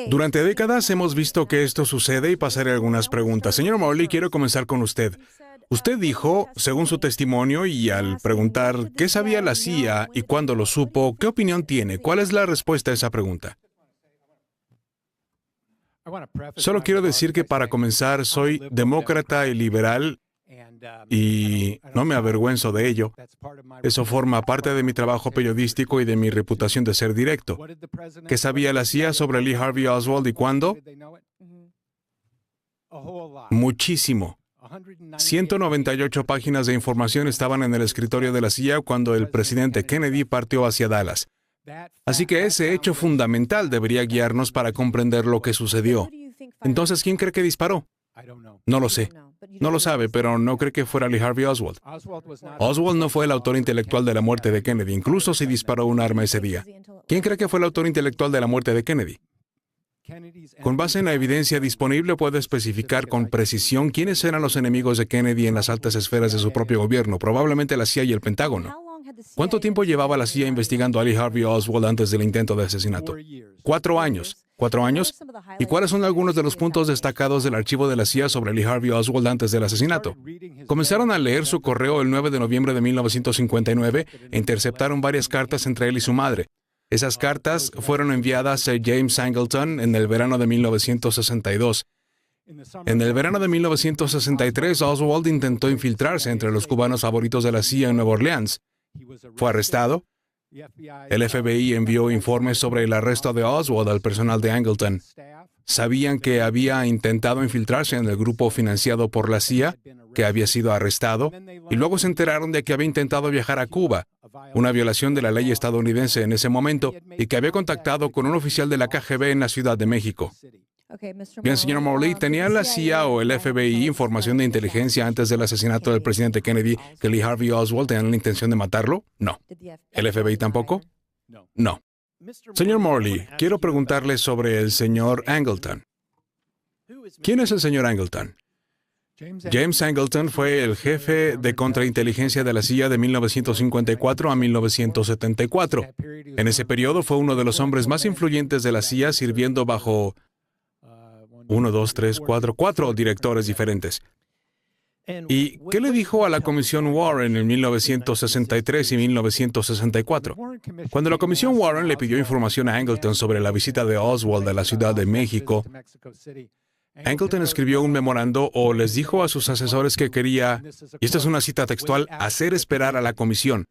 Durante décadas hemos visto que esto sucede y pasaré algunas preguntas. Señor Morley, quiero comenzar con usted. Usted dijo, según su testimonio, y al preguntar qué sabía la CIA y cuándo lo supo, ¿qué opinión tiene? ¿Cuál es la respuesta a esa pregunta? Solo quiero decir que para comenzar, soy demócrata y liberal y no me avergüenzo de ello. Eso forma parte de mi trabajo periodístico y de mi reputación de ser directo. ¿Qué sabía la CIA sobre Lee Harvey Oswald y cuándo? Muchísimo. 198 páginas de información estaban en el escritorio de la CIA cuando el presidente Kennedy partió hacia Dallas. Así que ese hecho fundamental debería guiarnos para comprender lo que sucedió. Entonces, ¿quién cree que disparó? No lo sé. No lo sabe, pero no cree que fuera Lee Harvey Oswald. Oswald no fue el autor intelectual de la muerte de Kennedy, incluso si disparó un arma ese día. ¿Quién cree que fue el autor intelectual de la muerte de Kennedy? Con base en la evidencia disponible, puede especificar con precisión quiénes eran los enemigos de Kennedy en las altas esferas de su propio gobierno, probablemente la CIA y el Pentágono. ¿Cuánto tiempo llevaba la CIA investigando a Lee Harvey Oswald antes del intento de asesinato? 4 años. ¿4 años? ¿Y cuáles son algunos de los puntos destacados del archivo de la CIA sobre Lee Harvey Oswald antes del asesinato? Comenzaron a leer su correo el 9 de noviembre de 1959 e interceptaron varias cartas entre él y su madre. Esas cartas fueron enviadas a James Angleton en el verano de 1962. En el verano de 1963, Oswald intentó infiltrarse entre los cubanos favoritos de la CIA en Nueva Orleans. Fue arrestado. El FBI envió informes sobre el arresto de Oswald al personal de Angleton. Sabían que había intentado infiltrarse en el grupo financiado por la CIA, que había sido arrestado, y luego se enteraron de que había intentado viajar a Cuba, una violación de la ley estadounidense en ese momento, y que había contactado con un oficial de la KGB en la Ciudad de México. Bien, señor Morley, ¿tenía la CIA o el FBI información de inteligencia antes del asesinato del presidente Kennedy que Lee Harvey Oswald tenía la intención de matarlo? No. ¿El FBI tampoco? No. Señor Morley, quiero preguntarle sobre el señor Angleton. ¿Quién es el señor Angleton? James Angleton fue el jefe de contrainteligencia de la CIA de 1954 a 1974. En ese periodo fue uno de los hombres más influyentes de la CIA, sirviendo bajo 4 directores diferentes. ¿Y qué le dijo a la Comisión Warren en 1963 y 1964? Cuando la Comisión Warren le pidió información a Angleton sobre la visita de Oswald a la Ciudad de México, Angleton escribió un memorando o les dijo a sus asesores que quería, y esta es una cita textual, hacer esperar a la comisión.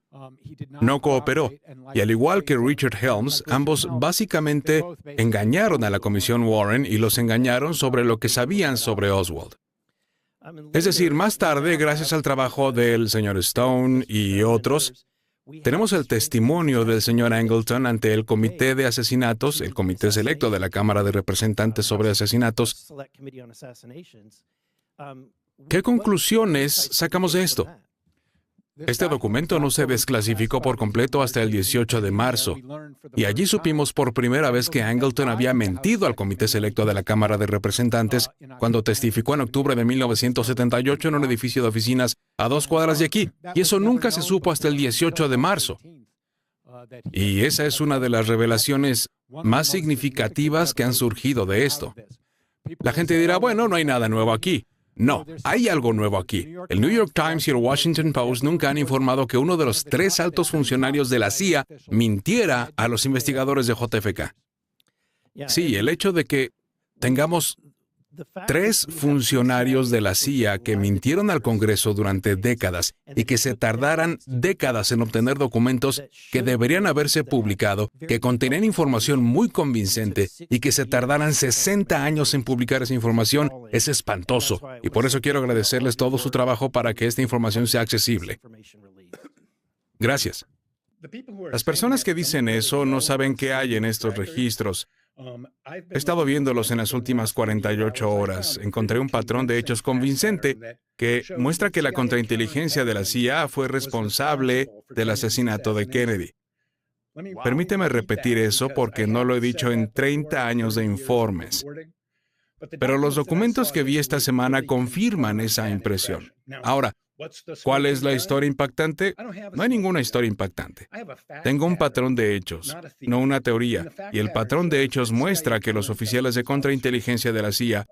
No cooperó. Y al igual que Richard Helms, ambos básicamente engañaron a la Comisión Warren y los engañaron sobre lo que sabían sobre Oswald. Es decir, más tarde, gracias al trabajo del señor Stone y otros, tenemos el testimonio del señor Angleton ante el Comité de Asesinatos, el Comité Selecto de la Cámara de Representantes sobre Asesinatos. ¿Qué conclusiones sacamos de esto? Este documento no se desclasificó por completo hasta el 18 de marzo, y allí supimos por primera vez que Angleton había mentido al Comité Selecto de la Cámara de Representantes cuando testificó en octubre de 1978 en un edificio de oficinas a 2 cuadras de aquí, y eso nunca se supo hasta el 18 de marzo. Y esa es una de las revelaciones más significativas que han surgido de esto. La gente dirá, bueno, no hay nada nuevo aquí. No, hay algo nuevo aquí. El New York Times y el Washington Post nunca han informado que uno de los 3 altos funcionarios de la CIA mintiera a los investigadores de JFK. Sí, el hecho de que tengamos 3 funcionarios de la CIA que mintieron al Congreso durante décadas y que se tardaran décadas en obtener documentos que deberían haberse publicado, que contenían información muy convincente y que se tardaran 60 años en publicar esa información, es espantoso. Y por eso quiero agradecerles todo su trabajo para que esta información sea accesible. Gracias. Las personas que dicen eso no saben qué hay en estos registros. He estado viéndolos en las últimas 48 horas. Encontré un patrón de hechos convincente que muestra que la contrainteligencia de la CIA fue responsable del asesinato de Kennedy. Permíteme repetir eso porque no lo he dicho en 30 años de informes. Pero los documentos que vi esta semana confirman esa impresión. Ahora, ¿Cuál es la historia impactante? No hay ninguna historia impactante. Tengo un patrón de hechos, no una teoría, y el patrón de hechos muestra que los oficiales de contrainteligencia de la CIA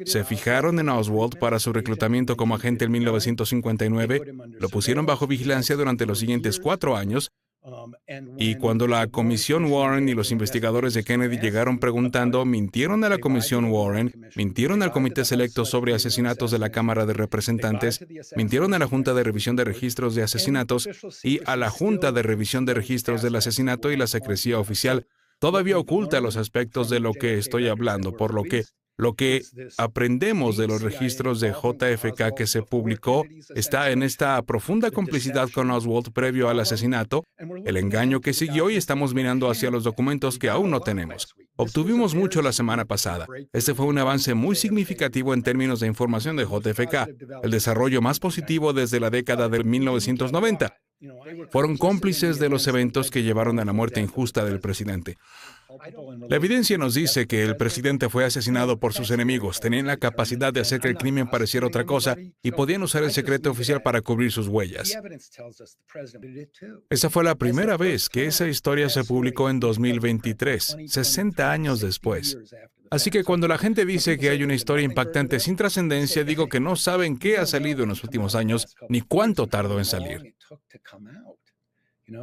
se fijaron en Oswald para su reclutamiento como agente en 1959, lo pusieron bajo vigilancia durante los siguientes 4 años, y cuando la Comisión Warren y los investigadores de Kennedy llegaron preguntando, mintieron a la Comisión Warren, mintieron al Comité Selecto sobre Asesinatos de la Cámara de Representantes, mintieron a la Junta de Revisión de Registros de Asesinatos y a la Junta de Revisión de Registros del Asesinato, y la secrecía oficial todavía oculta los aspectos de lo que estoy hablando, por lo que aprendemos de los registros de JFK que se publicó está en esta profunda complicidad con Oswald previo al asesinato, el engaño que siguió, y estamos mirando hacia los documentos que aún no tenemos. Obtuvimos mucho la semana pasada. Este fue un avance muy significativo en términos de información de JFK, el desarrollo más positivo desde la década de 1990. Fueron cómplices de los eventos que llevaron a la muerte injusta del presidente. La evidencia nos dice que el presidente fue asesinado por sus enemigos. Tenían la capacidad de hacer que el crimen pareciera otra cosa y podían usar el secreto oficial para cubrir sus huellas. Esa fue la primera vez que esa historia se publicó en 2023, 60 años después. Así que cuando la gente dice que hay una historia impactante sin trascendencia, digo que no saben qué ha salido en los últimos años ni cuánto tardó en salir.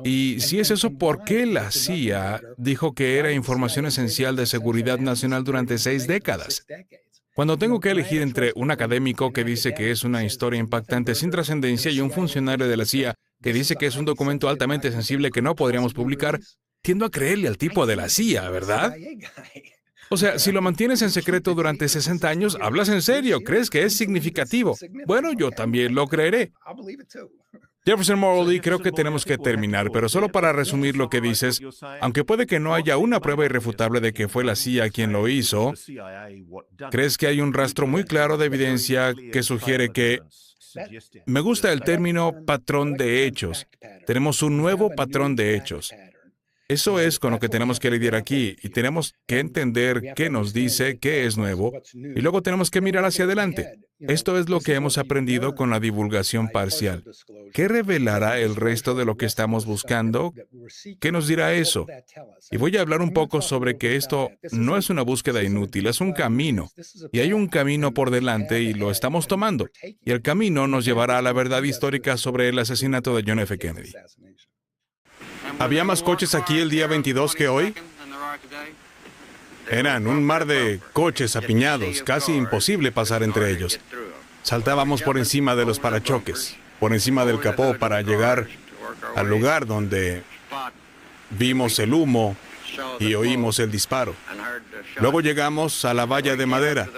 Y si es eso, ¿por qué la CIA dijo que era información esencial de seguridad nacional durante 6 décadas? Cuando tengo que elegir entre un académico que dice que es una historia impactante sin trascendencia y un funcionario de la CIA que dice que es un documento altamente sensible que no podríamos publicar, tiendo a creerle al tipo de la CIA, ¿verdad? O sea, si lo mantienes en secreto durante 60 años, hablas en serio, crees que es significativo. Bueno, yo también lo creeré. Jefferson Morley, creo que tenemos que terminar, pero solo para resumir lo que dices, aunque puede que no haya una prueba irrefutable de que fue la CIA quien lo hizo, ¿crees que hay un rastro muy claro de evidencia que sugiere que... Me gusta el término patrón de hechos. Tenemos un nuevo patrón de hechos. Eso es con lo que tenemos que lidiar aquí, y tenemos que entender qué nos dice, qué es nuevo, y luego tenemos que mirar hacia adelante. Esto es lo que hemos aprendido con la divulgación parcial. ¿Qué revelará el resto de lo que estamos buscando? ¿Qué nos dirá eso? Y voy a hablar un poco sobre que esto no es una búsqueda inútil, es un camino. Y hay un camino por delante y lo estamos tomando. Y el camino nos llevará a la verdad histórica sobre el asesinato de John F. Kennedy. ¿Había más coches aquí el día 22 que hoy? Eran un mar de coches apiñados, casi imposible pasar entre ellos. Saltábamos por encima de los parachoques, por encima del capó para llegar al lugar donde vimos el humo y oímos el disparo. Luego llegamos a la valla de madera.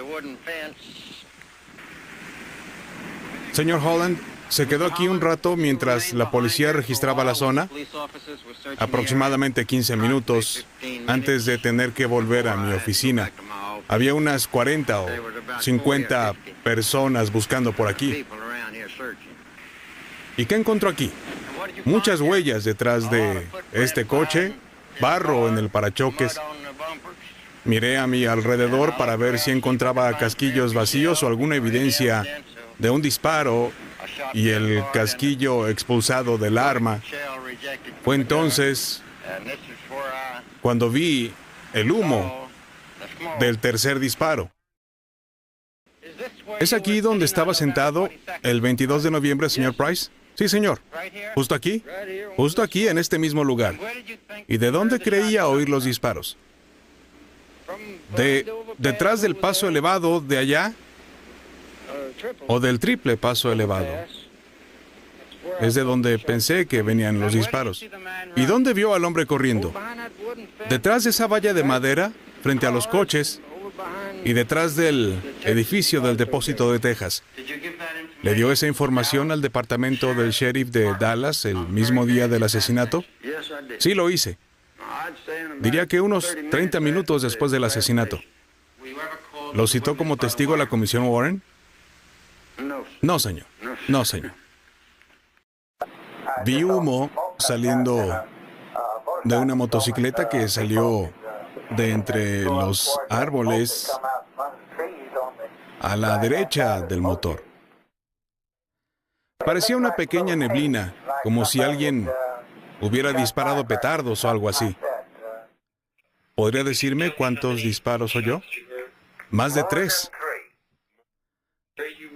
Señor Holland, se quedó aquí un rato mientras la policía registraba la zona, aproximadamente 15 minutos antes de tener que volver a mi oficina. Había unas 40 o 50 personas buscando por aquí. ¿Y qué encontró aquí? Muchas huellas detrás de este coche, barro en el parachoques. Miré a mi alrededor para ver si encontraba casquillos vacíos o alguna evidencia de un disparo y el casquillo expulsado del arma. Fue entonces cuando vi el humo del tercer disparo. ¿Es aquí donde estaba sentado el 22 de noviembre, señor Price? Sí, señor. ¿Justo aquí? Justo aquí, en este mismo lugar. ¿Y de dónde creía oír los disparos? ¿Detrás del paso elevado de allá? ¿O del triple paso elevado? Es de donde pensé que venían los disparos. ¿Y dónde vio al hombre corriendo? Detrás de esa valla de madera, frente a los coches, y detrás del edificio del depósito de Texas. ¿Le dio esa información al departamento del sheriff de Dallas el mismo día del asesinato? Sí, lo hice. Diría que unos 30 minutos después del asesinato. ¿Lo citó como testigo a la Comisión Warren? No, señor. No, señor. Vi humo saliendo de una motocicleta que salió de entre los árboles a la derecha del motor. Parecía una pequeña neblina, como si alguien hubiera disparado petardos o algo así. ¿Podría decirme cuántos disparos oyó? Más de 3.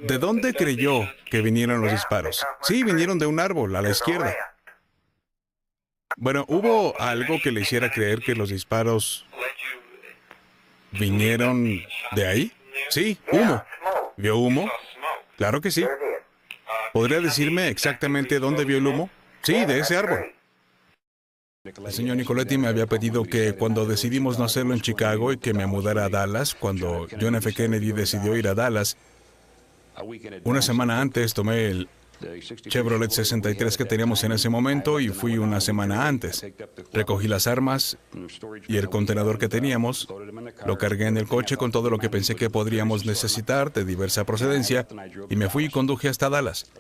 ¿De dónde creyó que vinieron los disparos? Sí, vinieron de un árbol, a la izquierda. Bueno, ¿hubo algo que le hiciera creer que los disparos vinieron de ahí? Sí, humo. ¿Vio humo? Claro que sí. ¿Podría decirme exactamente dónde vio el humo? Sí, de ese árbol. El señor Nicoletti me había pedido que cuando decidimos no hacerlo en Chicago y que me mudara a Dallas, cuando John F. Kennedy decidió ir a Dallas, una semana antes tomé el Chevrolet 63 que teníamos en ese momento y fui una semana antes. Recogí las armas y el contenedor que teníamos, lo cargué en el coche con todo lo que pensé que podríamos necesitar de diversa procedencia y me fui y conduje hasta Dallas.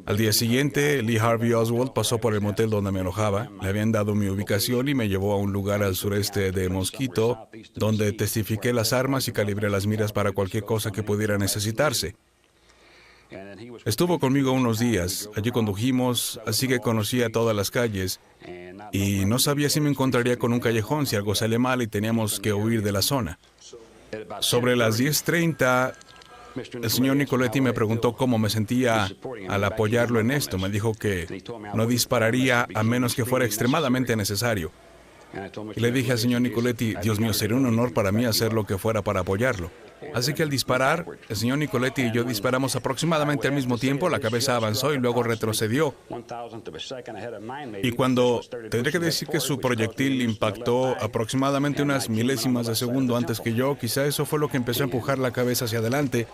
Al día siguiente, Lee Harvey Oswald pasó por el motel donde me alojaba, le habían dado mi ubicación y me llevó a un lugar al sureste de Mosquito, donde testifiqué las armas y calibré las miras para cualquier cosa que pudiera necesitarse. Estuvo conmigo unos días, allí condujimos, así que conocía todas las calles y no sabía si me encontraría con un callejón si algo sale mal y teníamos que huir de la zona. Sobre las 10:30, el señor Nicoletti me preguntó cómo me sentía al apoyarlo en esto. Me dijo que no dispararía a menos que fuera extremadamente necesario. Y le dije al señor Nicoletti, Dios mío, sería un honor para mí hacer lo que fuera para apoyarlo. Así que al disparar, el señor Nicoletti y yo disparamos aproximadamente al mismo tiempo, la cabeza avanzó y luego retrocedió. Y cuando tendré que decir que su proyectil impactó aproximadamente unas milésimas de segundo antes que yo, quizá eso fue lo que empezó a empujar la cabeza hacia adelante,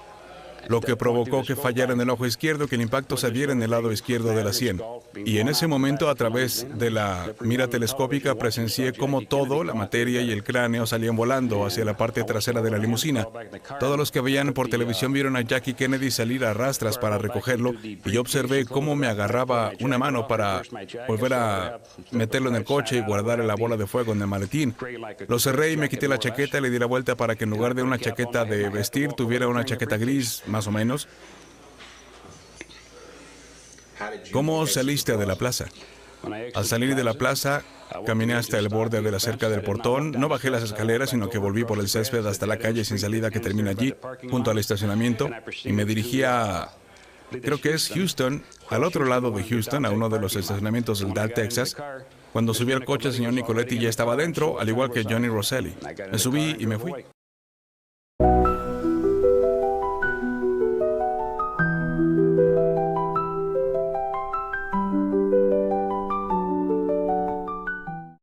lo que provocó que fallara en el ojo izquierdo, que el impacto se diera en el lado izquierdo de la sien. Y en ese momento, a través de la mira telescópica, presencié cómo todo, la materia y el cráneo, salían volando hacia la parte trasera de la limusina. Todos los que veían por televisión vieron a Jackie Kennedy salir a rastras para recogerlo, y yo observé cómo me agarraba una mano para volver a meterlo en el coche y guardar la bola de fuego en el maletín. Lo cerré y me quité la chaqueta y le di la vuelta para que en lugar de una chaqueta de vestir, tuviera una chaqueta gris, más o menos. ¿Cómo saliste de la plaza? Al salir de la plaza, caminé hasta el borde de la cerca del portón. No bajé las escaleras, sino que volví por el césped hasta la calle sin salida que termina allí, junto al estacionamiento, y me dirigí a, creo que es Houston, al otro lado de Houston, a uno de los estacionamientos del Dallas, Texas. Cuando subí al coche, el señor Nicoletti ya estaba dentro, al igual que Johnny Rosselli. Me subí y me fui.